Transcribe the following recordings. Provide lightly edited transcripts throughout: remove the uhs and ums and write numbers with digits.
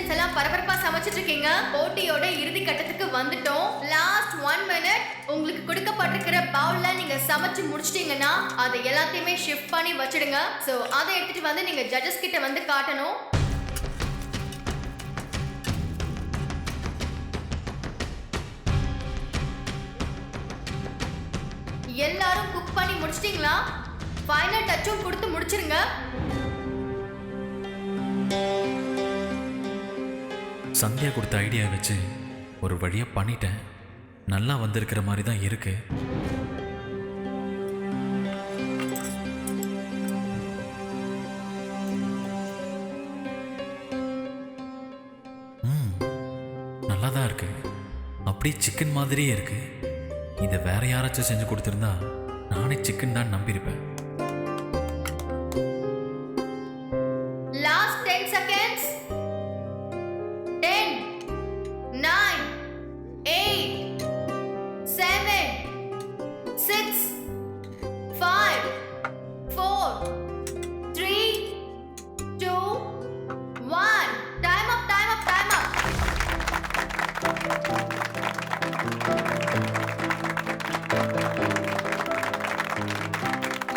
Contestants எல்லாம் பரபரப்பா சமைச்சிட்டு இருக்கீங்க. போட்டியோட இறுதி கட்டத்துக்கு வந்துட்டோம். Last 1 minute. உங்களுக்கு கொடுக்கப்பட்டிருக்கிற பவுல்ல நீங்க சமைச்சு முடிச்சிட்டீங்கன்னா அதை எல்லாத்தையுமே ஷிஃப்ட் பண்ணி வச்சிடுங்க. சோ அதை எடுத்துட்டு வந்து நீங்க ஜட்ஜஸ் கிட்ட வந்து காட்டணும். எல்லாரும் குக் பண்ணி முடிச்சிட்டீங்களா? ஃபைனல் டச்சும் கொடுத்து முடிச்சிருங்க. சந்தியா கொடுத்த ஐடியா வச்சு ஒரு வழியா பண்ணிட்டேன். நல்லா வந்திருக்கிற மாதிரி தான் இருக்கு. நல்லா தான் இருக்கு. அப்படியே சிக்கன் மாதிரியே இருக்கு. இதை வேற யாராச்சும் செஞ்சு கொடுத்துருந்தா நானே சிக்கன் தான் நம்பியிருப்பேன். Last 10 seconds. 10 9 8 7 6 5 4 3 2 1. Time up, time up, time up.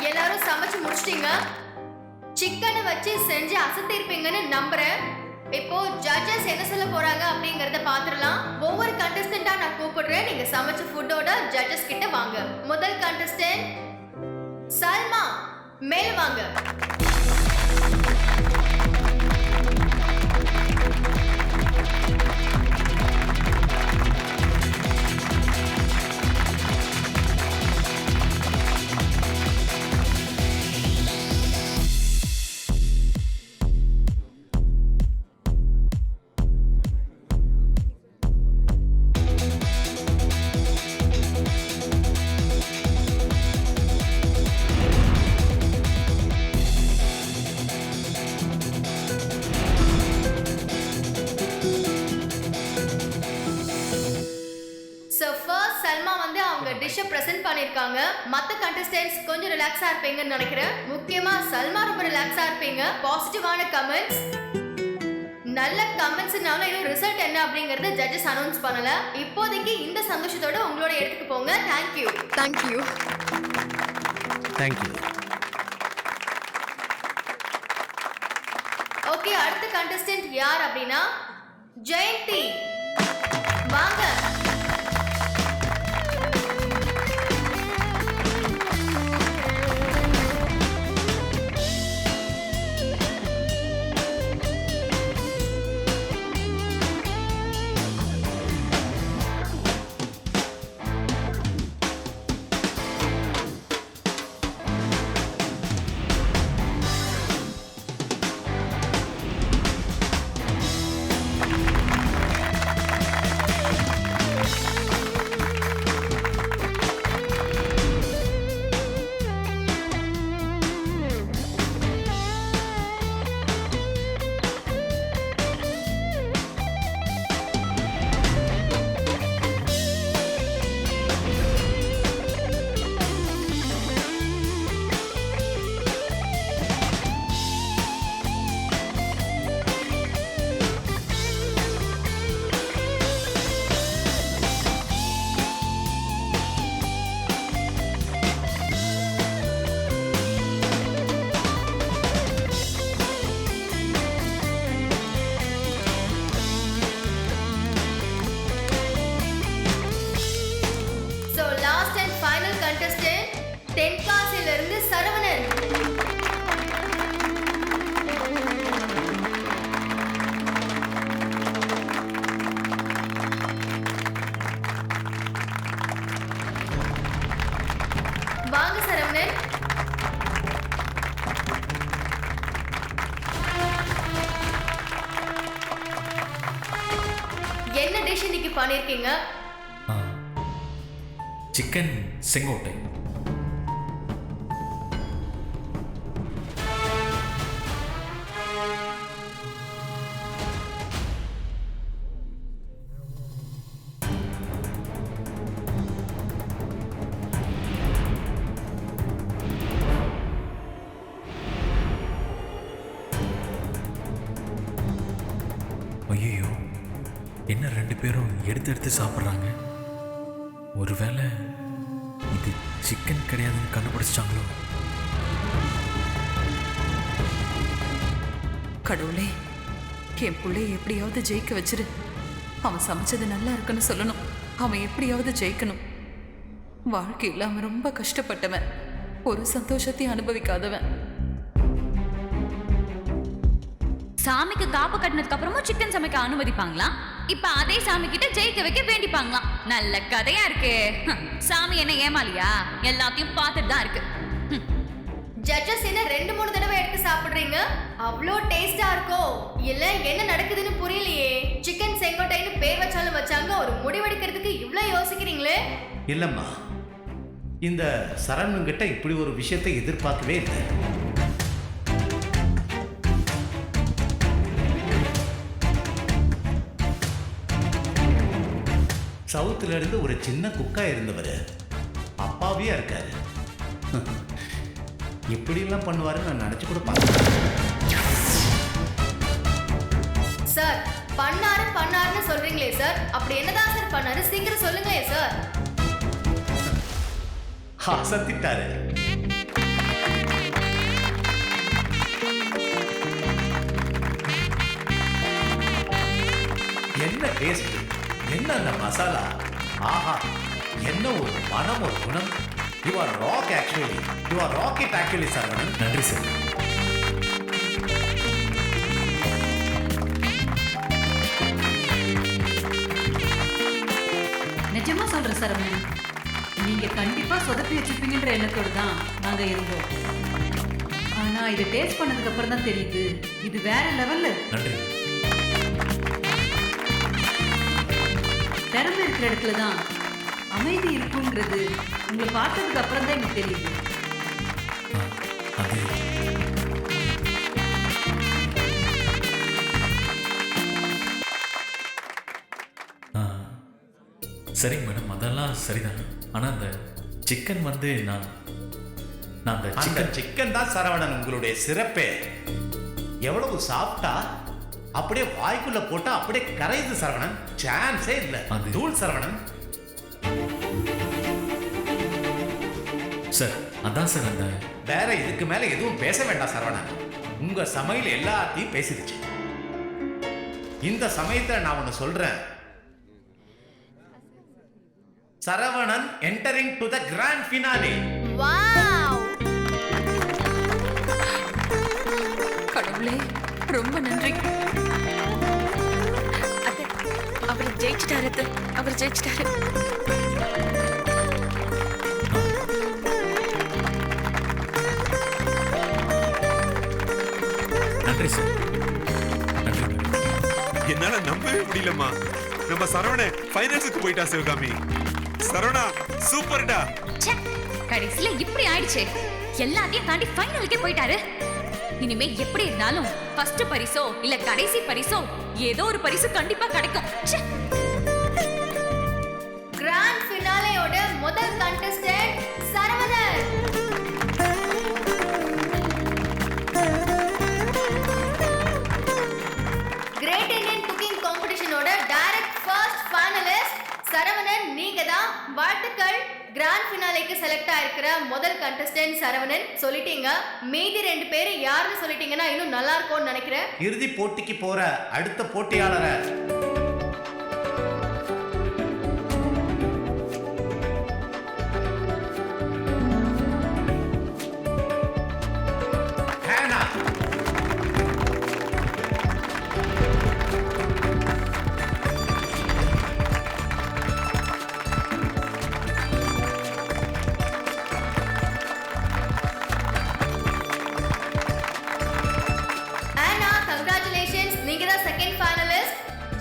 எல்லாரும் சமைச்சு முடிச்சிட்டீங்க. சிக்கனை வச்சு செஞ்சு அசத்திருப்பீங்கன்னு நம்புறேன். இப்போ ஜட்ஜஸ் என்ன சொல்ல போறாங்க அப்படிங்கறத பாத்துறலாம். ஒவ்வொரு கண்டஸ்டன்டா நான் கூப்பிடுறேன். நீங்க சமைச்ச ஃபுட்டோட ஜட்ஜஸ் கிட்ட வாங்க. முதல் கண்டஸ்டன்ட் சல்மா, மேல வாங்க. சல்மா வந்து அவங்க டிஷ்ஷை பிரசன்ட் பண்ணிருக்காங்க. மத்த கண்டஸ்டன்ட்ஸ் கொஞ்சம் ரிலாக்ஸா இருப்பீங்கன்னு நினைக்கிறேன். முக்கியமா சல்மா ரொம்ப ரிலாக்ஸா இருப்பீங்க. பாசிட்டிவான கமெண்ட்ஸ், நல்ல கமெண்ட்ஸ்னால இன்னும் ரிசல்ட் என்ன அப்படிங்கறத ஜட்ஜஸ் அனௌன்ஸ் பண்ணல. இப்போதைக்கு இந்த சந்தோஷத்தோட உங்களோட இடத்துக்கு போங்க. தேங்க்யூ. தேங்க்யூ. தேங்க்யூ. ஓகே, அடுத்த கண்டஸ்டன்ட் யார் அப்படின்னா ஜெயந்தி. வாங்க. தென்காசியிலிருந்து சரவணன். வாங்க சரவணன். என்ன டிஷ் இன்னைக்கு பண்ணிருக்கீங்க? சிக்கன் செங்கோட்டை. ஐயோ, பேரும் எடுத்து எடுத்து சாப்பிட்றாங்க. ஒருவேளை இது சிக்கன் கிடையாதுன்னு கண்டுபிடிச்சிட்டாங்களோ? கடவுளே, என் பிள்ளைய எப்படியாவது ஜெயிக்க வச்சிரு. அவன் சமைச்சது நல்லா இருக்குன்னு சொல்லணும். அவன் எப்படியாவது ஜெயிக்கணும். வாழ்க்கையில் அவன் ரொம்ப கஷ்டப்பட்டவன், ஒரு சந்தோஷத்தையும் அனுபவிக்காதவன். சாமிக்கு காப்பு கட்டினதுக்கு அப்புறமா சிக்கன் சமைக்க அனுமதிப்பாங்களா? இப்ப அதே சாமி கிட்ட ஜெயிக்க வைக்க வேண்டிப்பாங்களாம். நல்ல கதையா இருக்கு. சாமி என்ன ஏமாலியா? எல்லாத்தையும் பார்த்துட்டு தான் இருக்கு. ஜட்ஜஸ் என்ன 2-3 தடவை எடுத்து சாப்பிடுறீங்க? அவ்வளோ டேஸ்டா இருக்கோ இல்ல என்ன நடக்குதுன்னு புரியலையே. சிக்கன் செங்கோட்டைன்னு பேர் வச்சாலும் வச்சாங்க, ஒரு முடிவெடுக்கிறதுக்கு இவ்ளோ யோசிக்கிறீங்களே. இல்லம்மா, இந்த சரவணன்கிட்ட இப்படி ஒரு விஷயத்தை எதிர்பார்க்கவே இல்லை. சவுத்துல இருந்து ஒரு சின்ன குக்கா இருந்தவர் அப்பாவியா இருக்காரு. இப்படியெல்லாம் பண்ணுவாருன்னு நான் நினைச்சு கூட பார்த்தேன். சார் பண்ணாருன்னு சொல்றீங்களே சார், அப்படி என்னதான் சார் பண்ணாரு? சீக்கிரம் சொல்லுங்களே சார். அசத்திட்டாரு. என்ன டேஸ்ட், என்ன அந்த மசாலா, ஆஹா, என்ன ஒரு மனம், ஒரு குணம். You are rock actually, you are rocket actually Saravanan. நன்றி சார். நிஜமா சொல்ற சரவணன், நீங்க கண்டிப்பா சொதப்பி வச்சிருப்பீங்கன்ற எண்ணத்தோடு தான் நாங்க இருந்தோம். ஆனா இதை டேஸ்ட் பண்ணதுக்கு அப்புறம் தான் தெரியுது, இது வேற லெவல்ல. நன்றி. திறமை இருக்கிற இடத்துல தான் அமைதி இருக்குங்கிறது உங்களை பார்த்ததுக்கு அப்புறம் தான் எனக்கு தெரியுது. அது சரிங்க மேடம், அதெல்லாம் சரிதான். ஆனால் அந்த சிக்கன் வந்து நான் அந்த சிக்கன் தான் சரவணன் உங்களுடைய சிறப்பே. எவ்வளவு சாப்பிட்டா அப்படியே வாய்க்குள்ள போட்டா அப்படியே கரையுது சரவணன். சான்ஸே இல்ல. தூள் சரவணன். சார் அதான் சார், அந்த வேற இதுக்கு மேல எதுவும் பேச வேண்டாம் சரவணன். உங்க சமையல் எல்லாத்தையும் பேசிடுச்சு. இந்த சமயத்துல நான் ஒன்னு சொல்றேன். Saravanan entering to the grand finale. Wow! கடவுளே, ரொம்ப நன்றி. அவர் ஜெயிச்சிட்டாரு, அவர் ஜெயிச்சிட்டாரு. நன்றி சார். நன்றி. என்னால நம்பவே முடியலம்மா. நம்ம சரவண ஃபைனல்ஸுக்கு போயிட்டா சிவகாமி. சரவணா சூப்பர்டா. கடைசியில இப்படி ஆயிடுச்சு. எல்லாத்தையும் தாண்டி ஃபைனலுக்கே போயிட்டாரு. இனிமே எப்படி இருந்தாலும் ஃபர்ஸ்ட் பரிசோ இல்ல கடைசி பரிசோ ஏதோ ஒரு பரிசு கண்டிப்பா கிடைக்கும். கிராண்ட் ஃபினாலேயோட முதல் contestant Saravanan. Great Indian cooking காம்படிஷனோட டைரக்ட் ஃபர்ஸ்ட் ஃபைனலிஸ்ட் சரவணன் நீங்க தான். வாழ்த்துக்கள். கிராண்ட் ஃபினாலேக்கு செலக்ட் ஆயிருக்கிற முதல் கண்டஸ்டன்ட் சரவணன் சொல்லிட்டீங்க. மீதி 2 பேர் யாருன்னு சொல்லிட்டீங்கன்னா இன்னும் நல்லா இருக்கும்னு நினைக்கிறேன். இறுதி போட்டிக்கு போற அடுத்த போட்டியாளரை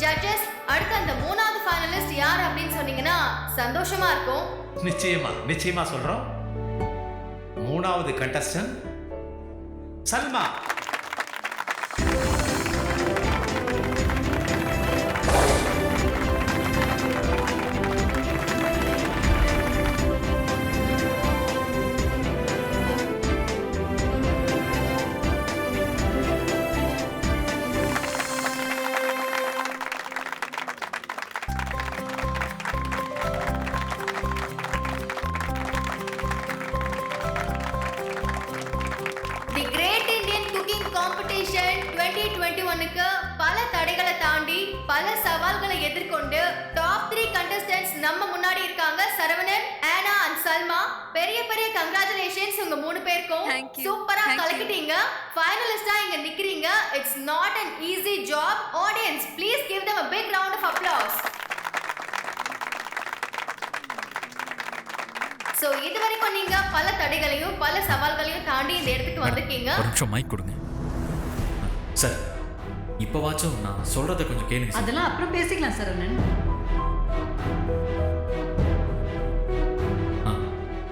ஜட்ஜஸ், அடுத்து அந்த 3வது ஃபைனலிஸ்ட் யார் அப்படின்னு சொன்னீங்கன்னா சந்தோஷமா இருக்கும். நிச்சயமா சொல்றோம். 3வது கண்டஸ்டன்ட் சல்மா. உண்டு. டாப் 3 கண்டஸ்டன்ட்ஸ் நம்ம முன்னாடி இருக்காங்க. சரவணன், ஆனா அண்ட் சல்மா. பெரிய பெரிய கங்க்ராச்சுலேஷன்ஸ் உங்க 3 பேருக்கும். Thank you. சூப்பரா Thank you. கலக்கிட்டீங்க. ஃபைனலிஸ்டா இங்க நிக்கிறீங்க. It's not an easy job. Audience, please give them a big round of applause. So இதுவரைக்கும் நீங்க பல தடைகளையும் பல சவால்களையும் தாண்டி இந்த இடத்துக்கு வந்திருக்கீங்க. ஒரு நிமிஷம் மைக் கொடுங்க சார். இப்போவாச்சும் நான் சொல்றதை கொஞ்சம் கேளுங்க சார். அதெல்லாம் அப்புறம் பேசிக்கலாம் சரவணன்.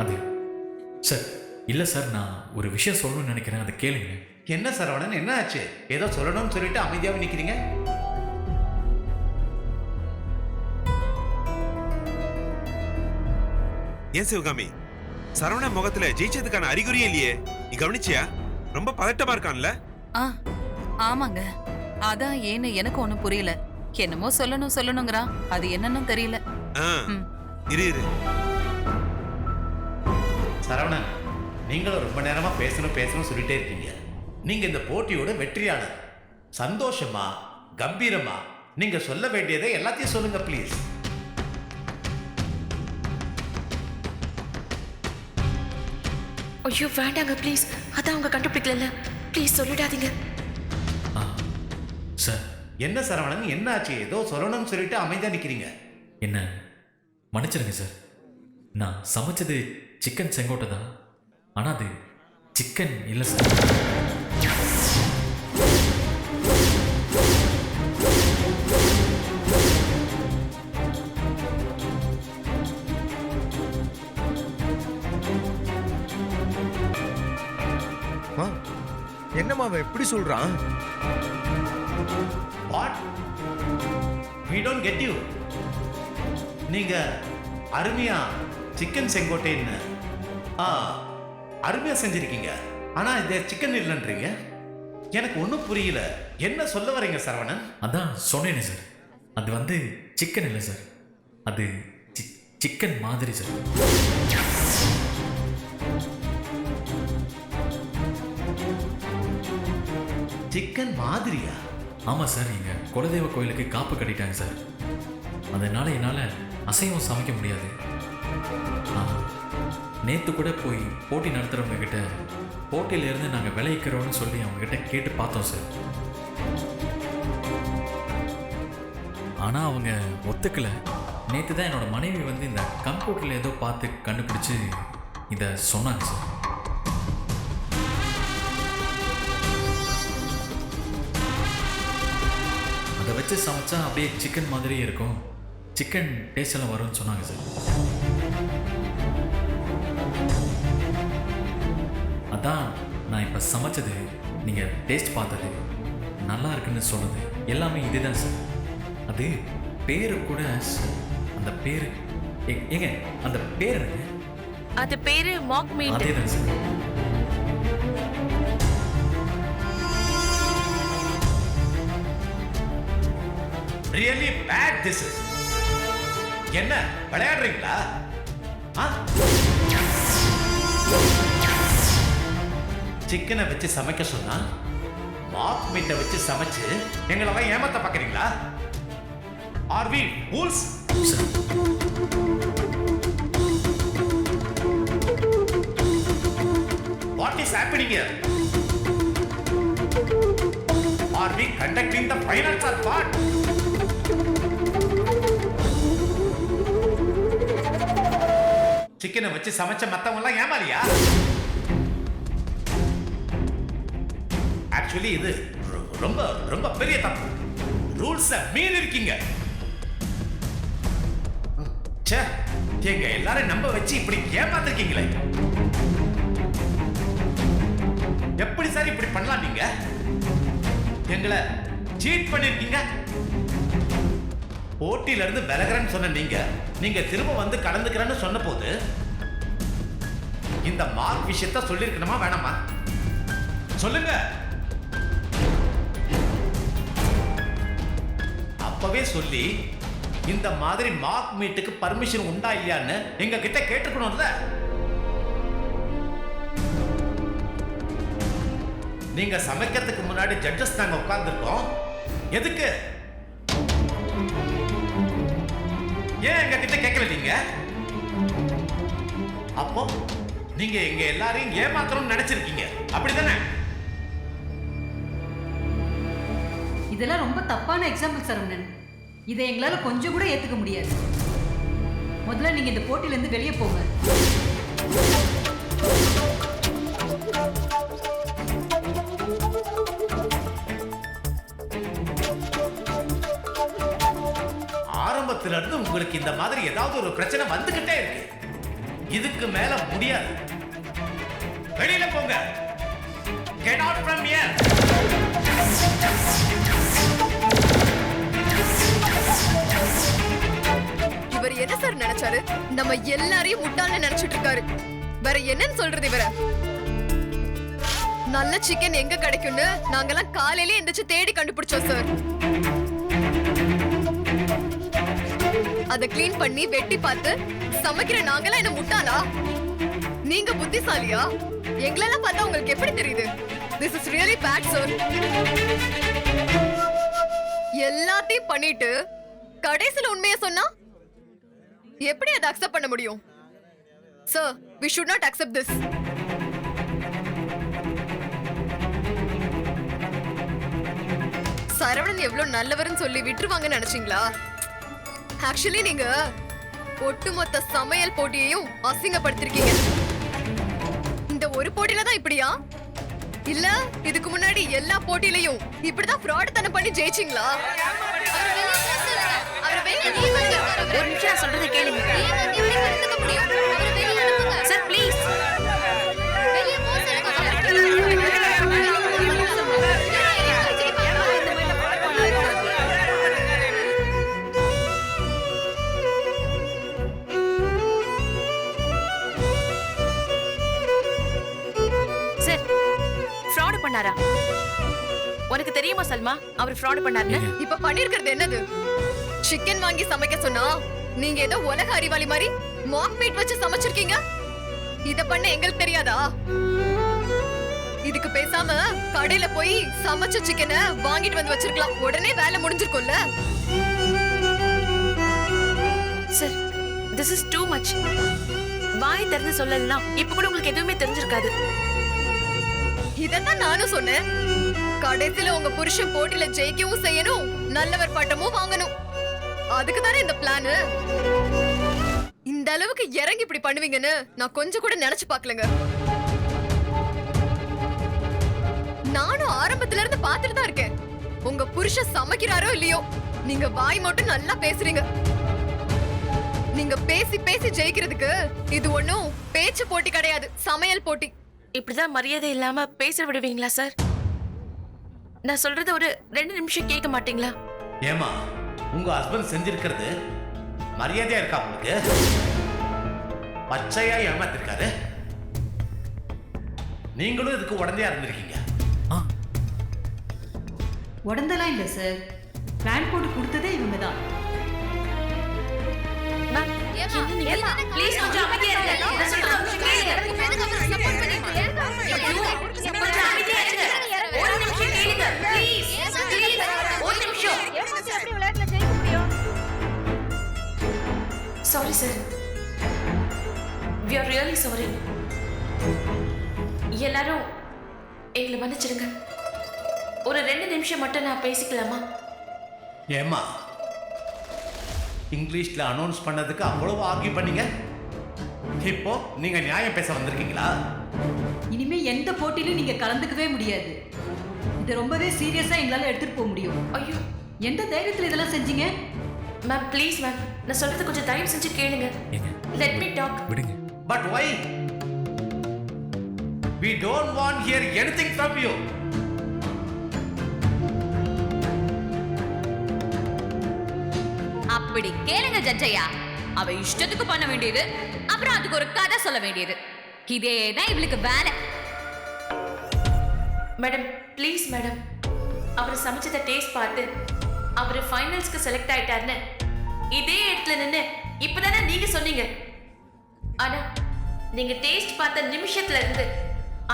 அது சார் இல்லை சார், நான் ஒரு விஷயம் சொல்லணும்னு நினைக்கிறேன், அதை கேளுங்க. என்ன சரவணன், என்ன ஆச்சு? ஏதோ சொல்லணும்னு சொல்லிட்டு அமைதியாவே நிக்கிறீங்க. ஏன் சிவகாமி, சரவண முகத்துல ஜெயிச்சதுக்கான அறிகுறியே இல்லையே, நீ கவனிச்சியா? ரொம்ப பதட்டமா இருக்கான்ல? ஆமாங்க, அதான் ஏன்னு எனக்கு ஒண்ணும் புரியல. என்னமோ சொல்லணுங்கிறான், அது என்னன்னு தெரியல. இரு இரு. சரவணன், நீங்களும் ரொம்ப நேரமா பேசணும் சொல்லிட்டே இருக்கீங்க. நீங்க இந்த போட்டியோட வெற்றியாளர். சந்தோஷமா கம்பீரமா நீங்க சொல்ல வேண்டியதை எல்லாத்தையும் சொல்லுங்க ப்ளீஸ். ஐயோ வேண்டாங்க ப்ளீஸ், அதான் அவங்க கண்டுபிடிக்கல. ப்ளீஸ் சொல்லிடாதீங்க. சார் என்ன சரவணன், என்ன ஆச்சு? ஏதோ சொல்லணும்னு சொல்லிட்டு அமைதியா நிக்கிறீங்க. என்ன மன்னிச்சிருங்க சார், நான் சமைச்சது சிக்கன் செங்கோட்டை தான், ஆனால் அது சிக்கன் இல்லை சார். என்னம்மா அவன் எப்படி சொல்றான்? What? We don't get you. நீங்க அருமையா சிக்கன் செங்கோட்டைன்னு அருமையா செஞ்சிருக்கீங்க, ஆனா இது சிக்கன் இல்லைன்றீங்க. எனக்கு ஒன்றும் புரியல, என்ன சொல்ல வரீங்க சரவணன்? அதான் சொன்னேனே சார், அது வந்து சிக்கன் இல்லை சார், அது சிக்கன் மாதிரி சார். சிக்கன் மாதிரியா? ஆமாம் சார், எங்கள் குலதெய்வ கோயிலுக்கு காப்பு கட்டிட்டாங்க சார், அதனால் என்னால் அசைவம் சமைக்க முடியாது. நேற்று கூட போய் போட்டி நடத்துகிறவங்க கிட்ட போட்டியிலேருந்து நாங்கள் விளைவிக்கிறோன்னு சொல்லி அவங்ககிட்ட கேட்டு பார்த்தோம் சார். ஆனால் அவங்க ஒத்துக்கலை. நேற்று தான் என்னோடய மனைவி வந்து இந்த கம்ப்யூட்டரில் ஏதோ பார்த்து கண்டுபிடிச்சி இதை சொன்னாங்க சார். அதை வச்சு சமைச்சா அப்படியே சிக்கன் மாதிரியே இருக்கும், சிக்கன் டேஸ்ட் எல்லாம் வரும்னு சொன்னாங்க சார். அதான் நான் இப்போ சமைச்சது, நீங்கள் டேஸ்ட் பார்த்தது, நல்லா இருக்குன்னு சொன்னது எல்லாமே இதுதான் சார். அது பேரு கூட அந்த பேரு ஏங்க, அந்த பேர் எனக்கு அது பேரு மாக் மீட். அதே தான் sir. Really bad this is. என்ன விளையாடுறீங்களா? சிக்கனை வச்சு சமைக்க சொன்னா மாக் மீட்டை வச்சு சமைச்சு எங்களை ஏமாத்த பாக்குறீங்களா? Are we fools? What is happening here? Are we conducting the finals or what? சிக்கனை வச்சு சமைச்ச மத்தவங்க எல்லாம் ஏமாலியா? ஆக்சுவலி இது ரொம்ப ரொம்ப பெரிய தப்பு. ரூல்ஸ் மீறி இருக்கீங்க. ச்சே, எங்க எல்லாரும் நம்ப வச்சு இப்படி ஏமாத்திருக்கீங்களே. எப்படி சார் இப்படி பண்ணலாம்? நீங்க எங்களை சீட் பண்ணிருக்கீங்க. போட்டியில இருந்து விலகிறேன்னு சொன்ன நீங்க திரும்ப வந்து கலந்துக்கிறேன்னு சொன்ன போது இந்த மார்க் விஷயத்த சொல்லிருக்கணுமா வேணாமா? சொல்லுங்க. அப்பவே சொல்லி இந்த மாதிரி மார்க் மீட்டுக்கு பர்மிஷன் உண்டா இல்லையான்னு எங்க கிட்ட கேட்டுக்கணும்ல. நீங்க சமைக்கிறதுக்கு முன்னாடி ஜட்ஜஸ் நாங்க உட்கார்ந்துருக்கோம். எதுக்கு? ஏன் எங்க கிட்ட கேட்கல நீங்க? அப்போ நீங்க எங்க எல்லாரையும் ஏமாத்தணும்னு நினைச்சிருக்கீங்க, அப்படிதானே? இதெல்லாம் ரொம்ப தப்பான எக்ஸாம்பிள் சரவணன். இதை எங்களால கொஞ்சம் கூட ஏத்துக்க முடியாது. முதல்ல நீங்க இந்த போட்டியில இருந்து வெளியே போங்க. ஆரம்பத்துல இருந்து உங்களுக்கு இந்த மாதிரி ஏதாவது ஒரு பிரச்சனை வந்துகிட்டே இருக்கு. இதுக்கு மேல முடியாது. வெளியில போங்க. Get out from here. இவர் என்ன சார் நினைச்சாரு? நம்ம எல்லாரையும் முட்டாள்னு நினைச்சிட்டு இருக்காரு. வேற என்னன்னு சொல்றது இவர? நல்ல சிக்கன் எங்க கிடைக்கும்னு நாங்கெல்லாம் காலையில எந்திரிச்சு தேடி கண்டுபிடிச்சோம் சார். அத க்ளீன் பண்ணி வெட்டி பார்த்து சமைக்கிற நாங்கெல்லாம் என்ன முட்டாளா? நீங்க புத்திசாலியா? எங்களெல்லாம் பார்த்தா உங்களுக்கு எப்படி தெரியுது? This is really bad, sir. எல்லாத்தையும் பண்ணிட்டு கடைசில உண்மையை சொன்னா எப்படி அதை அக்செப்ட் பண்ண முடியும்? Sir, we should not accept this. Saravanan எவ்வளவு நல்லவர்னு சொல்லி விட்டுருவாங்கன்னு நினைச்சீங்களா? ஆக்சுவலி நீங்க ஒட்டுமொத்த சமையல் போட்டியையும் அசிங்கப்படுத்திருக்கீங்க. இந்த ஒரு போட்டியில தான் இப்படியா? இல்ல இதுக்கு முன்னாடி எல்லா போட்டியிலையும் இப்படிதான் ஃப்ராட் தனம் பண்ணி ஜெயிச்சீங்களா? ஒரு நிமிஷம் சொல்றதை கேளுங்க சார், ப்ளீஸ். சார், ஃப்ராட் பண்ணாரா? உனக்கு தெரியுமா சல்மா அவர் ஃப்ராட் பண்ணாருன்னு? இப்ப பண்ணிருக்கிறது என்னது? சிக்கன் வாங்கி சமைக்க சொன்னா நீங்க ஏதோ உலக அறிவாளி மாதிரி மாக் மீட் வச்சு சமைச்சிருக்கீங்க. இத பண்ண எங்களுக்கு தெரியாதா? இதுக்கு பேசாம கடையில போய் சமைச்ச சிக்கனை வாங்கிட்டு வந்து வச்சிருக்கலாம். உடனே வேலை முடிஞ்சிருக்கும்ல. Sir, this is too much. வாய் திறந்து சொல்லலாம், இப்ப கூட உங்களுக்கு எதுவுமே தெரிஞ்சிருக்காது. இதத்தான் நானும் சொன்னேன். கடைசில உங்க புருஷன் போட்டியில ஜெயிக்கவும் செய்யணும், நல்லவர் பட்டமும் வாங்கணும். அதுக்கு தானே இந்த பிளான். இந்த அளவுக்கு இறங்கி இப்படி பண்ணுவீங்கன்னு நான் கொஞ்சம் கூட நினைச்சு பார்க்கலங்க. நானும் ஆரம்பத்துல இருந்து பார்த்துட்டு தான் இருக்கேன். உங்க புருஷன் சமைக்கிறாரோ இல்லையோ, நீங்க வாய் மட்டும் நல்லா பேசுறீங்க. நீங்க பேசி பேசி ஜெயிக்கிறதுக்கு இது ஒண்ணும் பேச்சு போட்டி கிடையாது, சமையல் போட்டி. இப்படிதான் மரியாதை இல்லாம பேச விடுவீங்களா சார்? நான் சொல்றது ஒரு 2 நிமிஷம் கேட்க மாட்டீங்களா? ஏமா, உங்க ஹஸ்பண்ட் செஞ்சிருக்கிறது மரியாதையா இருக்கா உங்களுக்கு? பச்சையா ஏமாத்திருக்காரு. நீங்களும் இதுக்கு உடந்தையா இருந்திருக்கீங்க. உடந்தெல்லாம் இல்ல சார், பிளான் போட்டு கொடுத்ததே இவங்க தான். ப்ளீஸ் கொஞ்சம் அமைதியா இருங்க. நான் சொல்றது கொஞ்சம் கேளுங்க. கொஞ்சம் அமைதியா இருங்க. ஒரு நிமிஷம் கேளுங்க. ப்ளீஸ் ப்ளீஸ் ஒரு நிமிஷம். Sorry sir, we are really sorry. எல்லாரும் எங்களை மன்னிச்சிடுங்க. ஒரு 2 நிமிஷம் மட்டும் நான் பேசிக்கலாமா? ஏமா, இங்கிலீஷ்ல அனௌன்ஸ் பண்ணதுக்கு அவ்வளவு ஆர்கியூ பண்ணீங்க. இப்போ நீங்க நியாயம் பேச வந்திருக்கீங்களா? இனிமே எந்த போட்டியிலும் நீங்க கலந்துக்கவே முடியாது. இதை ரொம்பவே சீரியஸா எங்களால எடுத்துட்டு போக முடியும். ஐயோ, எந்த தைரியத்துல இதெல்லாம் செஞ்சீங்க? மேம் ப்ளீஸ் மேம், நான் சொல்றது கொஞ்சம் தயவு செஞ்சு கேளுங்க. Let me talk. விடுங்க. But why? We don't want hear anything from you. அப்படி கேளுங்க ஜட்ஜையா. அவ இஷ்டத்துக்கு பண்ண வேண்டியது, அப்புறம் அதுக்கு ஒரு கதை சொல்ல வேண்டியது. இதேதான் இவளுக்கு வேலை. மேடம் ப்ளீஸ் மேடம், அவர் சமைச்சத டேஸ்ட் பார்த்து அவர் ஃபைனல்ஸ்க்கு செலக்ட் ஆயிட்டாருன்னு இதே இடத்துல நின்று இப்பதானே நீங்க சொன்னீங்க. ஆனா நீங்க டேஸ்ட் பார்த்த நிமிஷத்துல இருந்து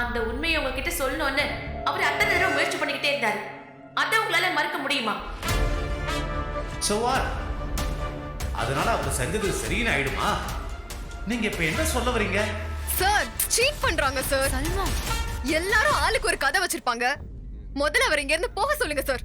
அந்த உண்மையை உங்ககிட்ட சொல்லணும்னு அவர் அத்தனை தடவை முயற்சி பண்ணிக்கிட்டே இருந்தாரு. அதை உங்களால மறக்க முடியுமா? So what? அதனால அவர் செஞ்சது சரின்னு ஆயிடுமா? நீங்க இப்ப என்ன சொல்ல வரீங்க? சார் சீட் பண்றாங்க சார். சல்மா எல்லாரும் ஆளுக்கு ஒரு கதை வச்சிருப்பாங்க. முதல்ல அவர் இங்க இருந்து போக சொல்லுங்க சார்.